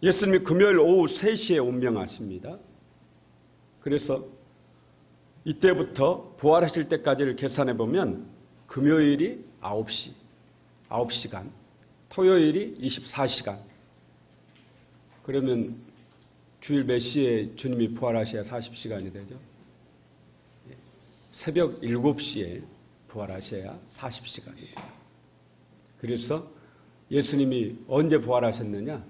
예수님이 금요일 오후 3시에 운명하십니다. 그래서 이때부터 부활하실 때까지를 계산해 보면 금요일이 9시간, 토요일이 24시간. 그러면 주일 몇 시에 주님이 부활하셔야 40시간이 되죠? 새벽 7시에 부활하셔야 40시간이 돼요. 그래서 예수님이 언제 부활하셨느냐?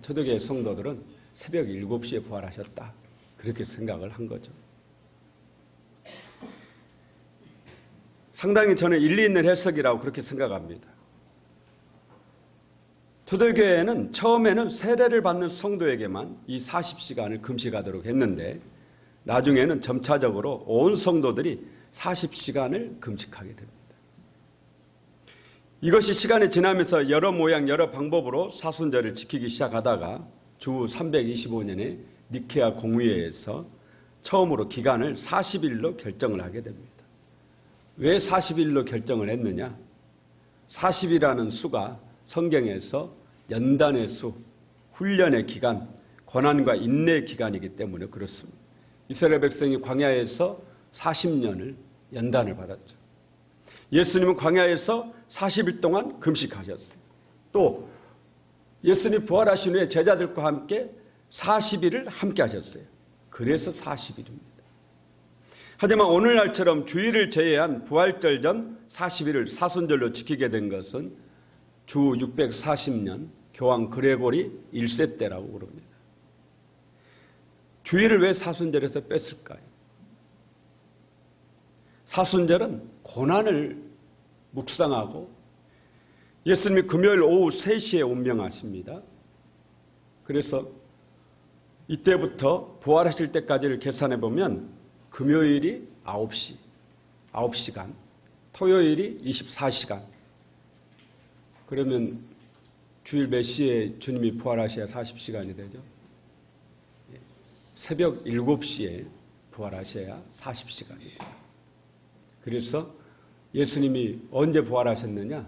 초대교회 성도들은 새벽 7시에 부활하셨다. 그렇게 생각을 한 거죠. 상당히 저는 일리 있는 해석이라고 그렇게 생각합니다. 초대교회는 처음에는 세례를 받는 성도에게만 이 40시간을 금식하도록 했는데 나중에는 점차적으로 온 성도들이 40시간을 금식하게 됩니다. 이것이 시간이 지나면서 여러 모양 여러 방법으로 사순절을 지키기 시작하다가 주 325년에 니케아 공의회에서 처음으로 기간을 40일로 결정을 하게 됩니다. 왜 40일로 결정을 했느냐? 40이라는 수가 성경에서 연단의 수, 훈련의 기간, 고난과 인내의 기간이기 때문에 그렇습니다. 이스라엘 백성이 광야에서 40년을 연단을 받았죠. 예수님은 광야에서 40일 동안 금식하셨어요. 또 예수님 부활하신 후에 제자들과 함께 40일을 함께 하셨어요. 그래서 40일입니다. 하지만 오늘날처럼 주일을 제외한 부활절 전 40일을 사순절로 지키게 된 것은 주 640년 교황 그레고리 1세 때라고 그럽니다. 주일을 왜 사순절에서 뺐을까요? 사순절은 고난을 묵상하고 예수님이 금요일 오후 3시에 운명하십니다. 그래서 이때부터 부활하실 때까지를 계산해 보면 금요일이 9시간, 토요일이 24시간. 그러면 주일 몇 시에 주님이 부활하셔야 40시간이 되죠? 새벽 7시에 부활하셔야 40시간이 돼요. 그래서 예수님이 언제 부활하셨느냐?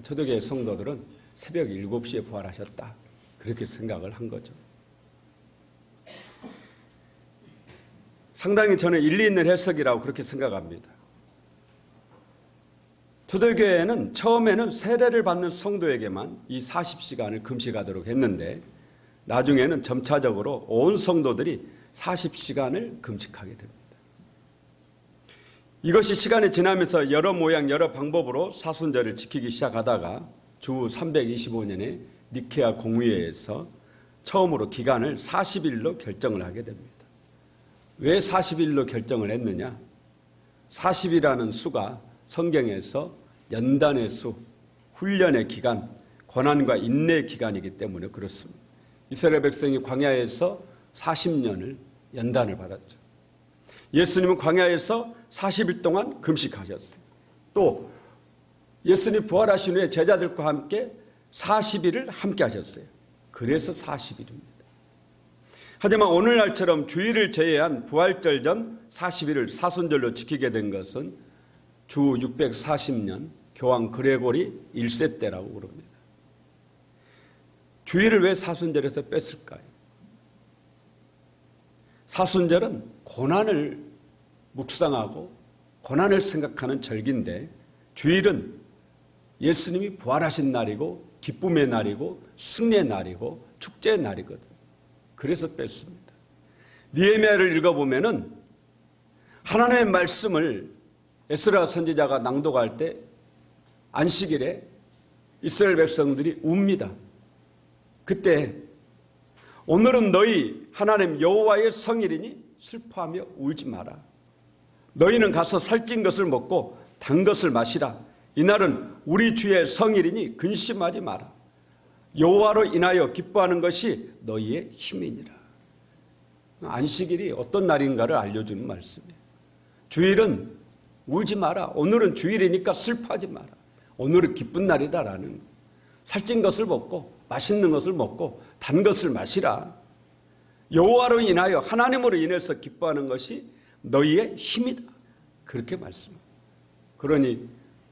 초대교회 성도들은 새벽 7시에 부활하셨다. 그렇게 생각을 한 거죠. 상당히 저는 일리 있는 해석이라고 그렇게 생각합니다. 초대교회는 처음에는 세례를 받는 성도에게만 이 40시간을 금식하도록 했는데 나중에는 점차적으로 온 성도들이 40시간을 금식하게 됩니다. 이것이 시간이 지나면서 여러 모양 여러 방법으로 사순절을 지키기 시작하다가 주 325년에 니케아 공의회에서 처음으로 기간을 40일로 결정을 하게 됩니다. 왜 40일로 결정을 했느냐? 40이라는 수가 성경에서 연단의 수, 훈련의 기간, 고난과 인내의 기간이기 때문에 그렇습니다. 이스라엘 백성이 광야에서 40년을 연단을 받았죠. 예수님은 광야에서 40일 동안 금식하셨어요. 또 예수님 부활하신 후에 제자들과 함께 40일을 함께 하셨어요. 그래서 40일입니다. 하지만 오늘날처럼 주일을 제외한 부활절 전 40일을 사순절로 지키게 된 것은 주 640년 교황 그레고리 1세 때라고 그럽니다. 주일을 왜 사순절에서 뺐을까요? 사순절은 고난을 묵상하고 고난을 생각하는 절기인데 주일은 예수님이 부활하신 날이고 기쁨의 날이고 승리의 날이고 축제의 날이거든요. 그래서 뺐습니다. 느헤미야를 읽어보면은 하나님의 말씀을 에스라 선지자가 낭독할 때 안식일에 이스라엘 백성들이 웁니다. 그때 오늘은 너희 하나님 여호와의 성일이니 슬퍼하며 울지 마라. 너희는 가서 살찐 것을 먹고 단 것을 마시라. 이날은 우리 주의 성일이니 근심하지 마라. 여호와로 인하여 기뻐하는 것이 너희의 힘이니라. 안식일이 어떤 날인가를 알려주는 말씀이에요. 주일은 울지 마라. 오늘은 주일이니까 슬퍼하지 마라. 오늘은 기쁜 날이다라는 거예요. 살찐 것을 먹고 맛있는 것을 먹고 단 것을 마시라. 여호와로 인하여 하나님으로 인해서 기뻐하는 것이 너희의 힘이다. 그렇게 말씀합니다. 그러니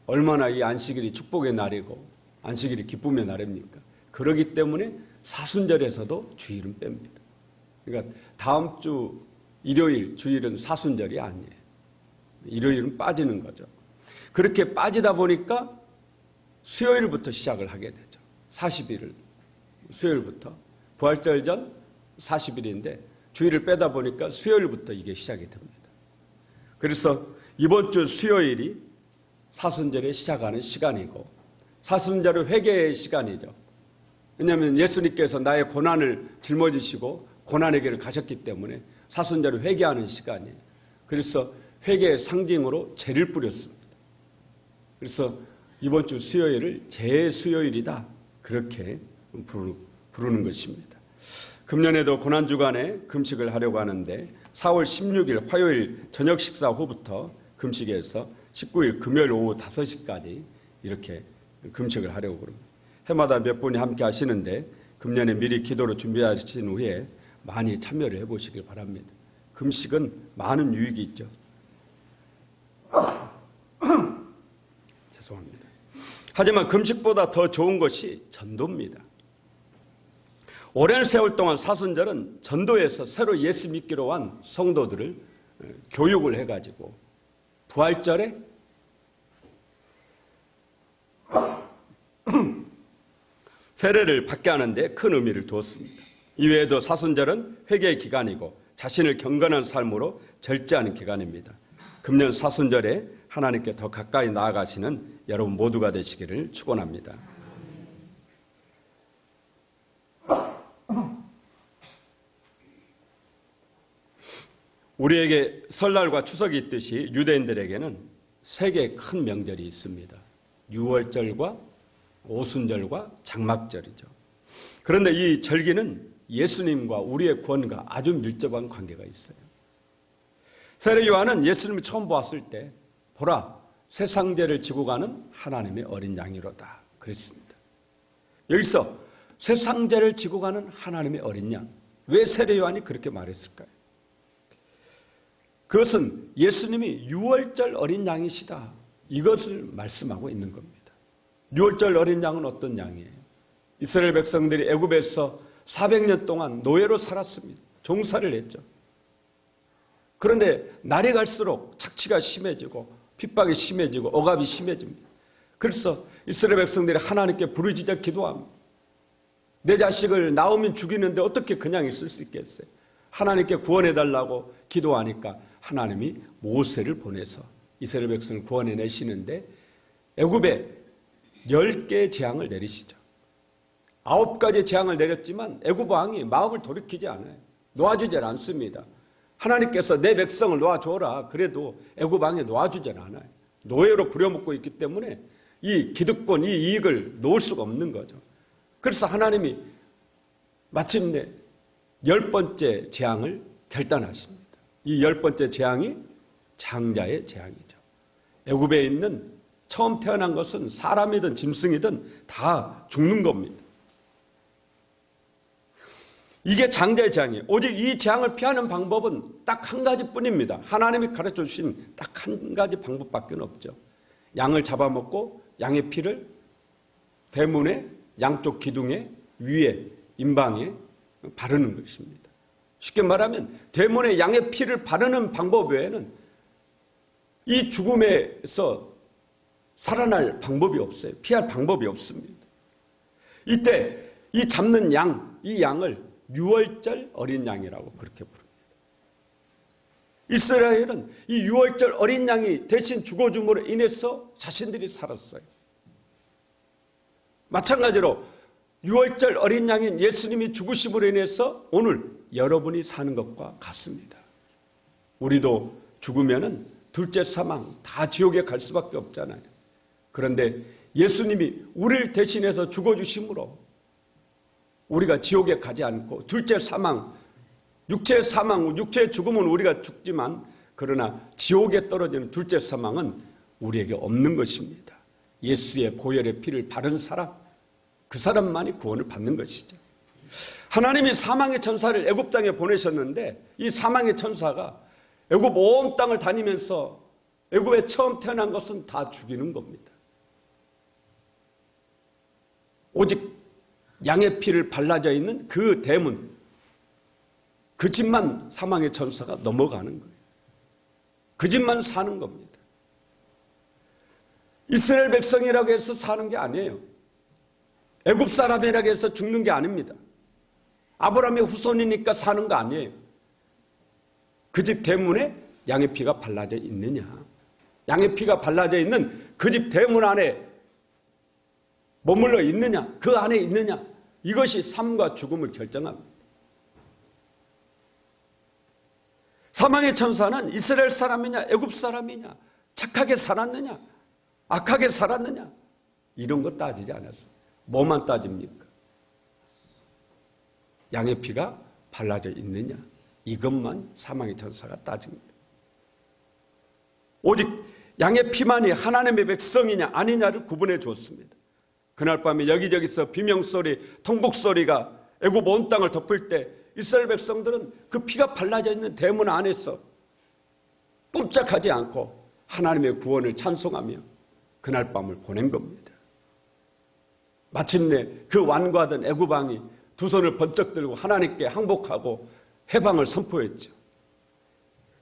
얼마나 이 안식일이 축복의 날이고 안식일이 기쁨의 날입니까? 그렇기 때문에 사순절에서도 주일은 뺍니다. 그러니까 다음 주 일요일, 주일은 사순절이 아니에요. 일요일은 빠지는 거죠. 그렇게 빠지다 보니까 수요일부터 시작을 하게 되죠. 40일을 수요일부터 부활절 전 40일인데 주일을 빼다 보니까 수요일부터 이게 시작이 됩니다. 그래서 이번 주 수요일이 사순절에 시작하는 시간이고 사순절은 회개의 시간이죠. 왜냐하면 예수님께서 나의 고난을 짊어지시고 고난의 길을 가셨기 때문에 사순절은 회개하는 시간이에요. 그래서 회개의 상징으로 죄를 뿌렸습니다. 그래서 이번 주 수요일을 재수요일이다 그렇게 부르는 것입니다. 금년에도 고난주간에 금식을 하려고 하는데 4월 16일 화요일 저녁 식사 후부터 금식해서 19일 금요일 오후 5시까지 이렇게 금식을 하려고 그럽니다. 해마다 몇 분이 함께 하시는데 금년에 미리 기도로 준비하신 후에 많이 참여를 해보시길 바랍니다. 금식은 많은 유익이 있죠. 죄송합니다. 하지만 금식보다 더 좋은 것이 전도입니다. 오랜 세월 동안 사순절은 전도에서 새로 예수 믿기로 한 성도들을 교육을 해가지고 부활절에 세례를 받게 하는 데 큰 의미를 두었습니다. 이외에도 사순절은 회개의 기간이고 자신을 경건한 삶으로 절제하는 기간입니다. 금년 사순절에 하나님께 더 가까이 나아가시는 여러분 모두가 되시기를 축원합니다. 우리에게 설날과 추석이 있듯이 유대인들에게는 세 개의 큰 명절이 있습니다. 유월절과 오순절과 장막절이죠. 그런데 이 절기는 예수님과 우리의 구원과 아주 밀접한 관계가 있어요. 세례 요한은 예수님을 처음 보았을 때 보라 세상 죄를 지고 가는 하나님의 어린 양이로다 그랬습니다. 여기서 세상 죄를 지고 가는 하나님의 어린 양, 왜 세례 요한이 그렇게 말했을까요? 그것은 예수님이 유월절 어린 양이시다 이것을 말씀하고 있는 겁니다. 유월절 어린 양은 어떤 양이에요? 이스라엘 백성들이 애굽에서 400년 동안 노예로 살았습니다. 종살이를 했죠. 그런데 날이 갈수록 착취가 심해지고 핍박이 심해지고 억압이 심해집니다. 그래서 이스라엘 백성들이 하나님께 부르짖어 기도합니다. 내 자식을 낳으면 죽이는데 어떻게 그냥 있을 수 있겠어요? 하나님께 구원해달라고 기도하니까 하나님이 모세를 보내서 이스라엘 백성을 구원해내시는데 애굽에 10개의 재앙을 내리시죠. 9가지 재앙을 내렸지만 애굽 왕이 마음을 돌이키지 않아요. 놓아주지 않습니다. 하나님께서 내 백성을 놓아줘라. 그래도 애굽 왕이 놓아주지 않아요. 노예로 부려먹고 있기 때문에 이 기득권, 이 이익을 놓을 수가 없는 거죠. 그래서 하나님이 마침내 10번째 재앙을 결단하십니다. 이 10번째 재앙이 장자의 재앙이죠. 애굽에 있는 처음 태어난 것은 사람이든 짐승이든 다 죽는 겁니다. 이게 장자의 재앙이에요. 오직 이 재앙을 피하는 방법은 딱 한 가지뿐입니다. 하나님이 가르쳐 주신 딱 한 가지 방법밖에 없죠. 양을 잡아먹고 양의 피를 대문에 양쪽 기둥에 위에 임방에 바르는 것입니다. 쉽게 말하면 대문에 양의 피를 바르는 방법 외에는 이 죽음에서 살아날 방법이 없어요. 피할 방법이 없습니다. 이때 이 잡는 양, 이 양을 유월절 어린 양이라고 그렇게 부릅니다. 이스라엘은 이 유월절 어린 양이 대신 죽어줌으로 인해서 자신들이 살았어요. 마찬가지로 유월절 어린 양인 예수님이 죽으심으로 인해서 오늘 여러분이 사는 것과 같습니다. 우리도 죽으면은 둘째 사망, 다 지옥에 갈 수밖에 없잖아요. 그런데 예수님이 우리를 대신해서 죽어주심으로 우리가 지옥에 가지 않고 둘째 사망, 육체의 사망, 육체의 죽음은 우리가 죽지만 그러나 지옥에 떨어지는 둘째 사망은 우리에게 없는 것입니다. 예수의 보혈의 피를 바른 사람, 그 사람만이 구원을 받는 것이죠. 하나님이 사망의 천사를 애굽 땅에 보내셨는데 이 사망의 천사가 애굽 온 땅을 다니면서 애굽에 처음 태어난 것은 다 죽이는 겁니다. 오직 양의 피를 발라져 있는 그 대문, 그 집만 사망의 천사가 넘어가는 거예요. 그 집만 사는 겁니다. 이스라엘 백성이라고 해서 사는 게 아니에요. 애굽 사람이라고 해서 죽는 게 아닙니다. 아브라함의 후손이니까 사는 거 아니에요. 그 집 대문에 양의 피가 발라져 있느냐, 양의 피가 발라져 있는 그 집 대문 안에 머물러 있느냐, 그 안에 있느냐, 이것이 삶과 죽음을 결정합니다. 사망의 천사는 이스라엘 사람이냐 애굽 사람이냐, 착하게 살았느냐 악하게 살았느냐, 이런 거 따지지 않았어요. 뭐만 따집니까? 양의 피가 발라져 있느냐, 이것만 사망의 천사가 따집니다. 오직 양의 피만이 하나님의 백성이냐 아니냐를 구분해 줬습니다. 그날 밤에 여기저기서 비명소리, 통곡소리가 애굽 온 땅을 덮을 때 이스라엘 백성들은 그 피가 발라져 있는 대문 안에서 꼼짝하지 않고 하나님의 구원을 찬송하며 그날 밤을 보낸 겁니다. 마침내 그 완고하던 애굽 왕이 두 손을 번쩍 들고 하나님께 항복하고 해방을 선포했죠.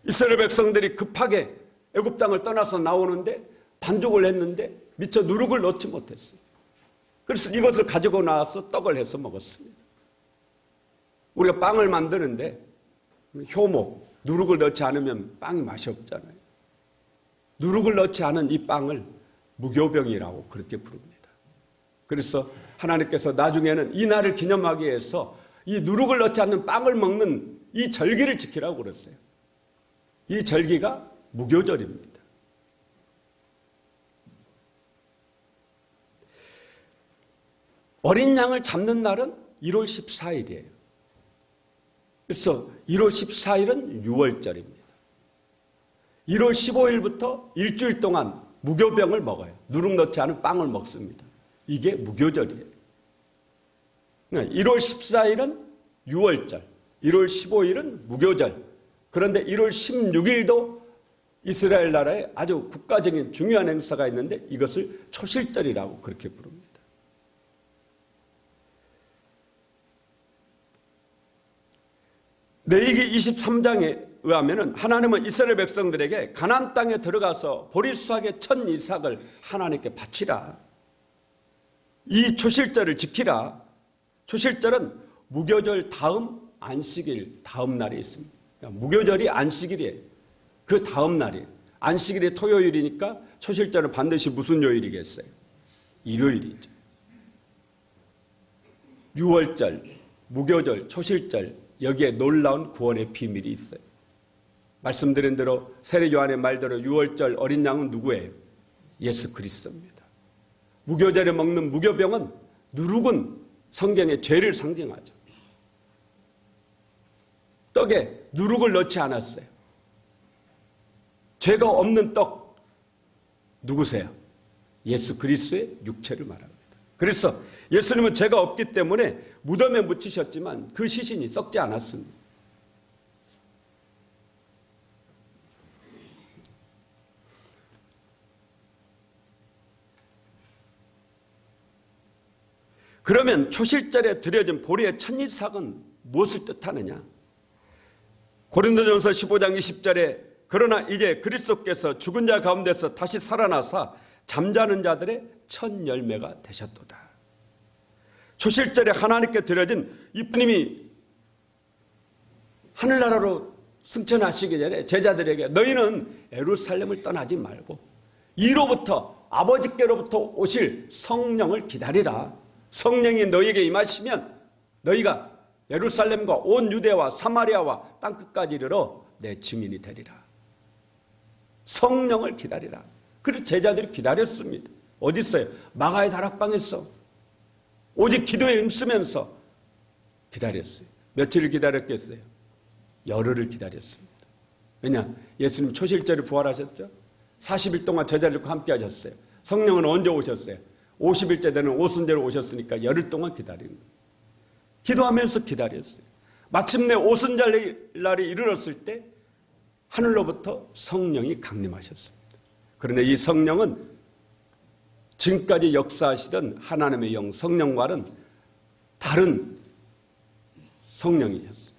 이스라엘 백성들이 급하게 애굽 땅을 떠나서 나오는데 반죽을 했는데 미처 누룩을 넣지 못했어요. 그래서 이것을 가지고 나와서 떡을 해서 먹었습니다. 우리가 빵을 만드는데 효모, 누룩을 넣지 않으면 빵이 맛이 없잖아요. 누룩을 넣지 않은 이 빵을 무교병이라고 그렇게 부릅니다. 그래서 하나님께서 나중에는 이 날을 기념하기 위해서 이 누룩을 넣지 않는 빵을 먹는 이 절기를 지키라고 그랬어요. 이 절기가 무교절입니다. 어린 양을 잡는 날은 1월 14일이에요. 그래서 1월 14일은 6월절입니다. 1월 15일부터 일주일 동안 무교병을 먹어요. 누룩 넣지 않은 빵을 먹습니다. 이게 무교절이에요. 1월 14일은 6월절, 1월 15일은 무교절. 그런데 1월 16일도 이스라엘 나라에 아주 국가적인 중요한 행사가 있는데 이것을 초실절이라고 그렇게 부릅니다. 레위기 23장에 의하면 하나님은 이스라엘 백성들에게 가나안 땅에 들어가서 보리수확의 첫 이삭을 하나님께 바치라. 이 초실절을 지키라. 초실절은 무교절 다음 안식일 다음 날이 있습니다. 그러니까 무교절이 안식일이에요. 그 다음 날이에요. 안식일이 토요일이니까 초실절은 반드시 무슨 요일이겠어요? 일요일이죠. 6월절, 무교절, 초실절, 여기에 놀라운 구원의 비밀이 있어요. 말씀드린 대로 세례 요한의 말대로 6월절 어린 양은 누구예요? 예수 그리스도입니다. 무교절에 먹는 무교병은 누룩은 성경의 죄를 상징하죠. 떡에 누룩을 넣지 않았어요. 죄가 없는 떡 누구세요? 예수 그리스도의 육체를 말합니다. 그래서 예수님은 죄가 없기 때문에 무덤에 묻히셨지만 그 시신이 썩지 않았습니다. 그러면 초실절에 드려진 보리의 첫 이삭은 무엇을 뜻하느냐? 고린도전서 15장 20절에 그러나 이제 그리스도께서 죽은 자 가운데서 다시 살아나사 잠자는 자들의 첫 열매가 되셨도다. 초실절에 하나님께 드려진 이쁘님이 하늘나라로 승천하시기 전에 제자들에게 너희는 예루살렘을 떠나지 말고 이로부터 아버지께로부터 오실 성령을 기다리라. 성령이 너희에게 임하시면 너희가 예루살렘과 온 유대와 사마리아와 땅끝까지 이르러 내 증인이 되리라. 성령을 기다리라. 그리고 제자들이 기다렸습니다. 어디 있어요? 마가의 다락방에서 오직 기도에 힘쓰면서 기다렸어요. 며칠을 기다렸겠어요? 열흘을 기다렸습니다. 왜냐? 예수님 초실절에 부활하셨죠? 40일 동안 제자들과 함께 하셨어요. 성령은 언제 오셨어요? 50일째 되는 오순절에 오셨으니까 열흘 동안 기다린 거예요. 기도하면서 기다렸어요. 마침내 오순절 날이 이르렀을 때 하늘로부터 성령이 강림하셨습니다. 그런데 이 성령은 지금까지 역사하시던 하나님의 영 성령과는 다른 성령이셨어요.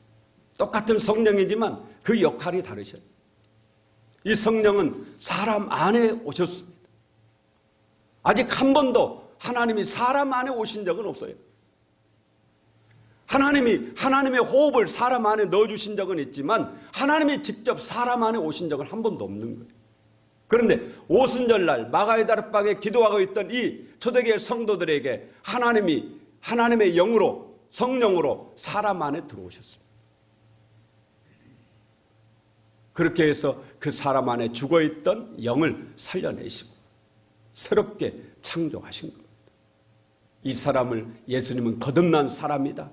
똑같은 성령이지만 그 역할이 다르셔요. 이 성령은 사람 안에 오셨습니다. 아직 한 번도 하나님이 사람 안에 오신 적은 없어요. 하나님이 하나님의 호흡을 사람 안에 넣어주신 적은 있지만 하나님이 직접 사람 안에 오신 적은 한 번도 없는 거예요. 그런데 오순절날 마가의 다락방에 기도하고 있던 이 초대교회 성도들에게 하나님이 하나님의 영으로 성령으로 사람 안에 들어오셨습니다. 그렇게 해서 그 사람 안에 죽어있던 영을 살려내시고 새롭게 창조하신 겁니다. 이 사람을 예수님은 거듭난 사람이다.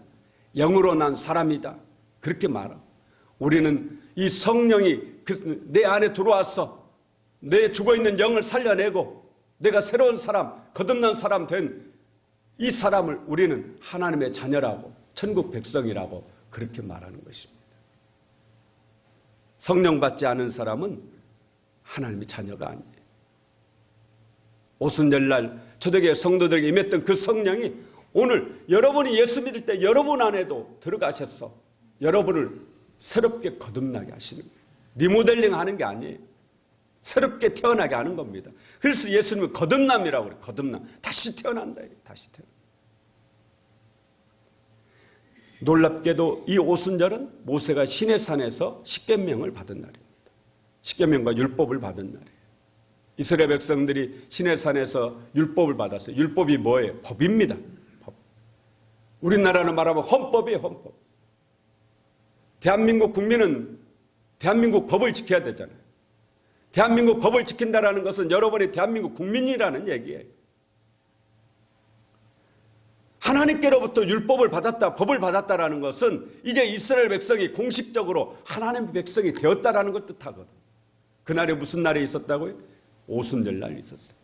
영으로 난 사람이다. 그렇게 말하고 우리는 이 성령이 내 안에 들어와서 내 죽어있는 영을 살려내고 내가 새로운 사람, 거듭난 사람 된 이 사람을 우리는 하나님의 자녀라고 천국 백성이라고 그렇게 말하는 것입니다. 성령 받지 않은 사람은 하나님의 자녀가 아니에요. 오순절날 초대교회 성도들에게 임했던 그 성령이 오늘 여러분이 예수 믿을 때 여러분 안에도 들어가셔서 여러분을 새롭게 거듭나게 하시는 거예요. 리모델링 하는 게 아니에요. 새롭게 태어나게 하는 겁니다. 그래서 예수님은 거듭남이라고 그래요. 거듭남. 다시 태어난다. 다시 태어나. 놀랍게도 이 오순절은 모세가 시내산에서 십계명을 받은 날입니다. 십계명과 율법을 받은 날이에요. 이스라엘 백성들이 시내산에서 율법을 받았어요. 율법이 뭐예요? 법입니다. 법. 우리나라는 말하면 헌법이에요. 헌법. 대한민국 국민은 대한민국 법을 지켜야 되잖아요. 대한민국 법을 지킨다는 것은 여러분이 대한민국 국민이라는 얘기예요. 하나님께로부터 율법을 받았다, 법을 받았다라는 것은 이제 이스라엘 백성이 공식적으로 하나님의 백성이 되었다라는 걸 뜻하거든. 그날에 무슨 날이 있었다고요? 오순절날이 있었어요.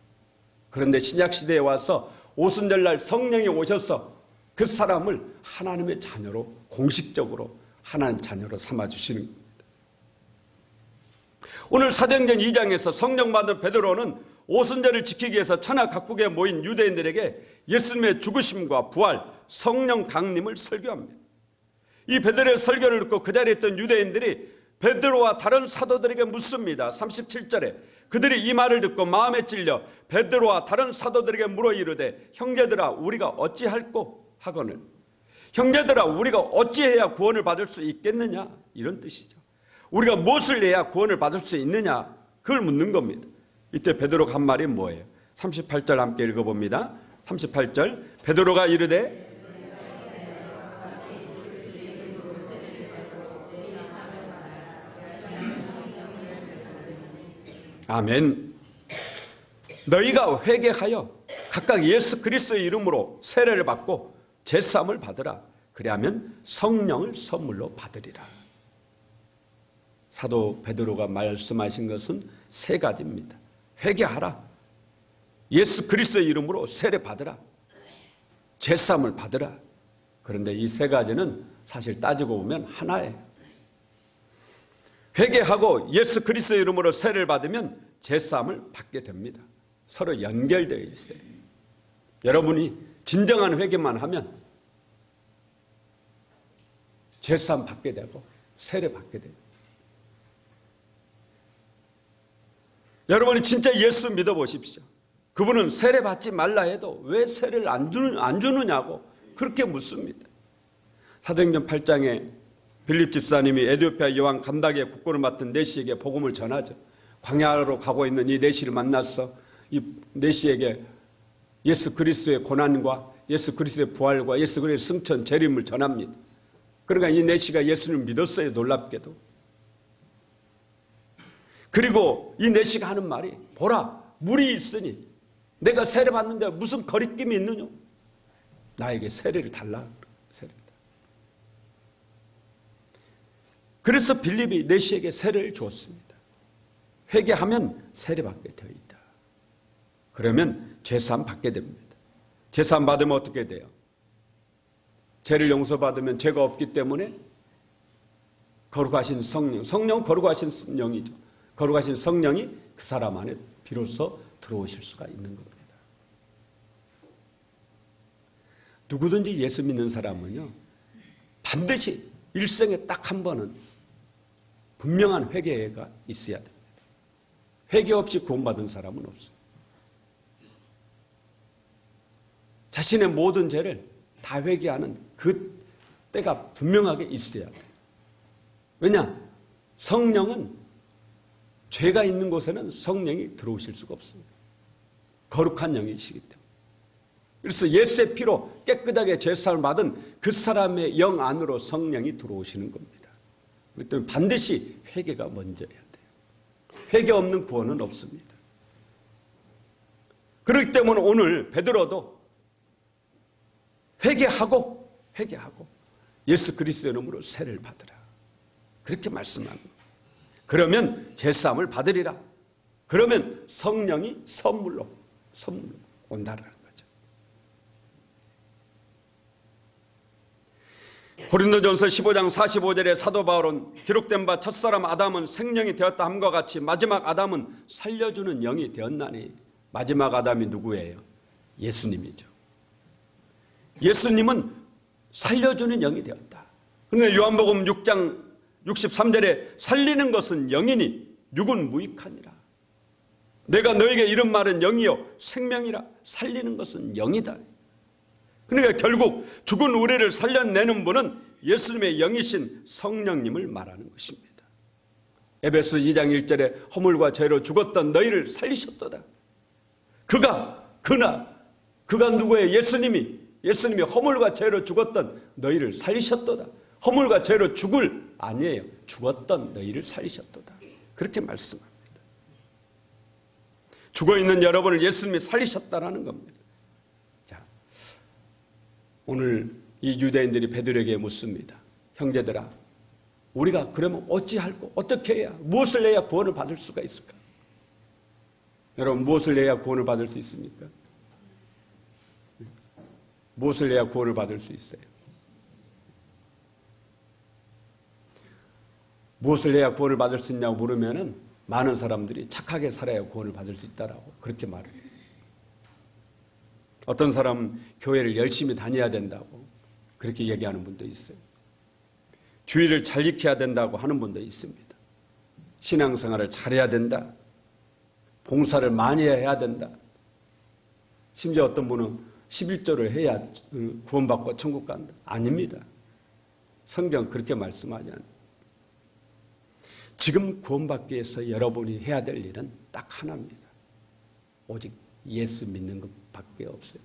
그런데 신약시대에 와서 오순절날 성령이 오셔서 그 사람을 하나님의 자녀로 공식적으로 하나님 자녀로 삼아주시는 겁니다. 오늘 사도행전 2장에서 성령 받은 베드로는 오순절을 지키기 위해서 천하 각국에 모인 유대인들에게 예수님의 죽으심과 부활, 성령 강림을 설교합니다. 이 베드로의 설교를 듣고 그 자리에 있던 유대인들이 베드로와 다른 사도들에게 묻습니다. 37절에 그들이 이 말을 듣고 마음에 찔려 베드로와 다른 사도들에게 물어 이르되 형제들아 우리가 어찌할꼬 하거늘 형제들아 우리가 어찌해야 구원을 받을 수 있겠느냐 이런 뜻이죠. 우리가 무엇을 해야 구원을 받을 수 있느냐 그걸 묻는 겁니다. 이때 베드로가 한 말이 뭐예요? 38절 함께 읽어봅니다. 38절 베드로가 이르되 아멘. 너희가 회개하여 각각 예수 그리스도의 이름으로 세례를 받고 제사함을 받으라. 그리하면 성령을 선물로 받으리라. 사도 베드로가 말씀하신 것은 세 가지입니다. 회개하라. 예수 그리스도의 이름으로 세례 받으라. 제사함을 받으라. 그런데 이 세 가지는 사실 따지고 보면 하나예요. 회개하고 예수 그리스도의 이름으로 세례를 받으면 제사함을 받게 됩니다. 서로 연결되어 있어요. 여러분이 진정한 회개만 하면 제사함 받게 되고 세례 받게 돼요. 여러분이 진짜 예수 믿어보십시오. 그분은 세례 받지 말라 해도 왜 세례를 안 주느냐고 그렇게 묻습니다. 사도행전 8장에 빌립 집사님이 에티오피아 여왕 간다게 국고를 맡은 네시에게 복음을 전하죠. 광야로 가고 있는 이 네시를 만나서 이 네시에게 예수 그리스도의 고난과 예수 그리스도의 부활과 예수 그리스도의 승천 재림을 전합니다. 그러니까 이 네시가 예수를 믿었어요. 놀랍게도. 그리고 이 네시가 하는 말이 보라 물이 있으니 내가 세례 받는데 무슨 거리낌이 있느냐. 나에게 세례를 달라. 세례를. 그래서 빌립이 네시에게 세례를 주었습니다. 회개하면 세례받게 되어 있다. 그러면 죄사함 받게 됩니다. 죄사함 받으면 어떻게 돼요? 죄를 용서받으면 죄가 없기 때문에 거룩하신 성령, 성령 거룩하신 영이죠. 거룩하신 성령이 그 사람 안에 비로소 들어오실 수가 있는 겁니다. 누구든지 예수 믿는 사람은요, 반드시 일생에 딱 한 번은 분명한 회개가 있어야 됩니다. 회개 없이 구원받은 사람은 없어요. 자신의 모든 죄를 다 회개하는 그 때가 분명하게 있어야 돼요. 왜냐? 성령은 죄가 있는 곳에는 성령이 들어오실 수가 없습니다. 거룩한 영이시기 때문에. 그래서 예수의 피로 깨끗하게 죄사함을 받은 그 사람의 영 안으로 성령이 들어오시는 겁니다. 그렇기 때문에 반드시 회개가 먼저야 돼요. 회개 없는 구원은 없습니다. 그렇기 때문에 오늘 베드로도 회개하고 예수 그리스도의 이름으로 세를 받으라. 그렇게 말씀합니다. 그러면 제사함을 받으리라. 그러면 성령이 선물로 온다라는 거죠. 고린도전서 15장 45절에 사도 바울은 기록된 바 첫사람 아담은 생명이 되었다 함과 같이 마지막 아담은 살려주는 영이 되었나니, 마지막 아담이 누구예요? 예수님이죠. 예수님은 살려주는 영이 되었다. 그런데 요한복음 6장 63절에 살리는 것은 영이니 육은 무익하니라. 내가 너에게 이런 말은 영이요 생명이라. 살리는 것은 영이다. 그러니까 결국 죽은 우리를 살려내는 분은 예수님의 영이신 성령님을 말하는 것입니다. 에베소 2장 1절에 허물과 죄로 죽었던 너희를 살리셨도다. 그가 누구예요? 예수님이 허물과 죄로 죽었던 너희를 살리셨도다. 허물과 죄로 죽을 아니에요. 죽었던 너희를 살리셨도다. 그렇게 말씀합니다. 죽어있는 여러분을 예수님이 살리셨다라는 겁니다. 자, 오늘 이 유대인들이 베드로에게 묻습니다. 형제들아, 우리가 그러면 어찌할꼬? 어떻게 해야? 무엇을 해야 구원을 받을 수가 있을까? 여러분, 무엇을 해야 구원을 받을 수 있습니까? 무엇을 해야 구원을 받을 수 있어요? 무엇을 해야 구원을 받을 수 있냐고 물으면은 많은 사람들이 착하게 살아야 구원을 받을 수 있다라고 그렇게 말해요. 어떤 사람은 교회를 열심히 다녀야 된다고 그렇게 얘기하는 분도 있어요. 주의를 잘 지켜야 된다고 하는 분도 있습니다. 신앙생활을 잘해야 된다. 봉사를 많이 해야 된다. 심지어 어떤 분은 11조를 해야 구원받고 천국 간다. 아닙니다. 성경 그렇게 말씀하지 않아요. 지금 구원받기 위해서 여러분이 해야 될 일은 딱 하나입니다. 오직 예수 믿는 것밖에 없어요.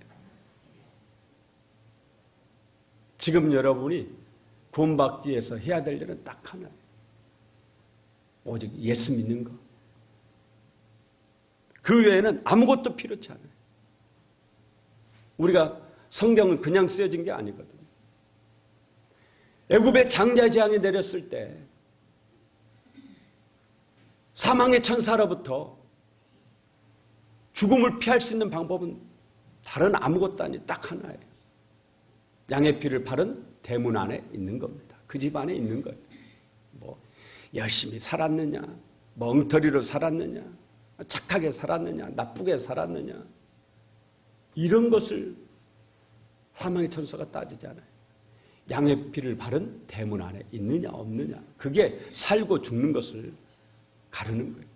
지금 여러분이 구원받기 위해서 해야 될 일은 딱 하나예요. 오직 예수 믿는 것. 그 외에는 아무것도 필요치 않아요. 우리가 성경은 그냥 쓰여진 게 아니거든요. 애굽의 장자재앙이 내렸을 때 사망의 천사로부터 죽음을 피할 수 있는 방법은 다른 아무것도 아니 딱 하나예요. 양의 피를 바른 대문 안에 있는 겁니다. 그 집 안에 있는 거예요. 뭐 열심히 살았느냐, 멍터리로 살았느냐, 착하게 살았느냐, 나쁘게 살았느냐, 이런 것을 사망의 천사가 따지지 않아요. 양의 피를 바른 대문 안에 있느냐 없느냐, 그게 살고 죽는 것을 가르는 거예요.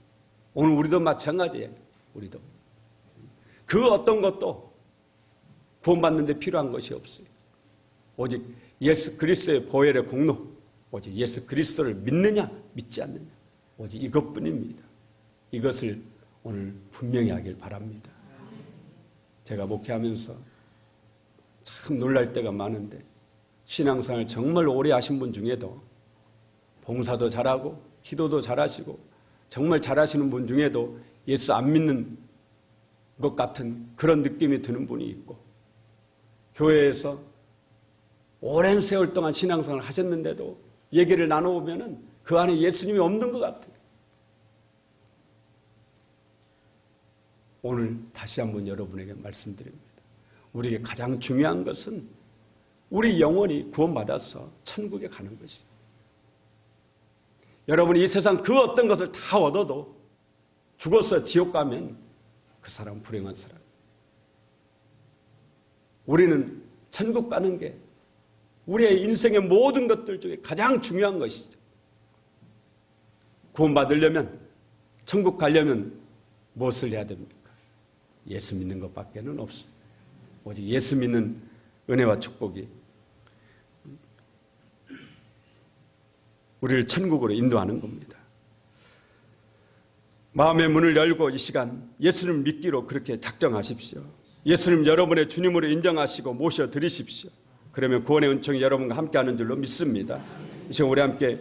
오늘 우리도 마찬가지예요. 우리도 그 어떤 것도 구원받는 데 필요한 것이 없어요. 오직 예수 그리스도의 보혈의 공로, 오직 예수 그리스도를 믿느냐 믿지 않느냐, 오직 이것뿐입니다. 이것을 오늘 분명히 하길 바랍니다. 제가 목회하면서 참 놀랄 때가 많은데, 신앙생활 정말 오래 하신 분 중에도 봉사도 잘하고 기도도 잘하시고 정말 잘하시는 분 중에도 예수 안 믿는 것 같은 그런 느낌이 드는 분이 있고, 교회에서 오랜 세월 동안 신앙생활을 하셨는데도 얘기를 나눠보면 그 안에 예수님이 없는 것 같아요. 오늘 다시 한번 여러분에게 말씀드립니다. 우리에게 가장 중요한 것은 우리 영혼이 구원받아서 천국에 가는 것이죠. 여러분이 이 세상 그 어떤 것을 다 얻어도 죽어서 지옥 가면 그 사람은 불행한 사람. 우리는 천국 가는 게 우리의 인생의 모든 것들 중에 가장 중요한 것이죠. 구원받으려면, 천국 가려면 무엇을 해야 됩니까? 예수 믿는 것밖에는 없습니다. 오직 예수 믿는 은혜와 축복이 우리를 천국으로 인도하는 겁니다. 마음의 문을 열고 이 시간 예수를 믿기로 그렇게 작정하십시오. 예수님 여러분의 주님으로 인정하시고 모셔드리십시오. 그러면 구원의 은총이 여러분과 함께하는 줄로 믿습니다. 이 시간 우리 함께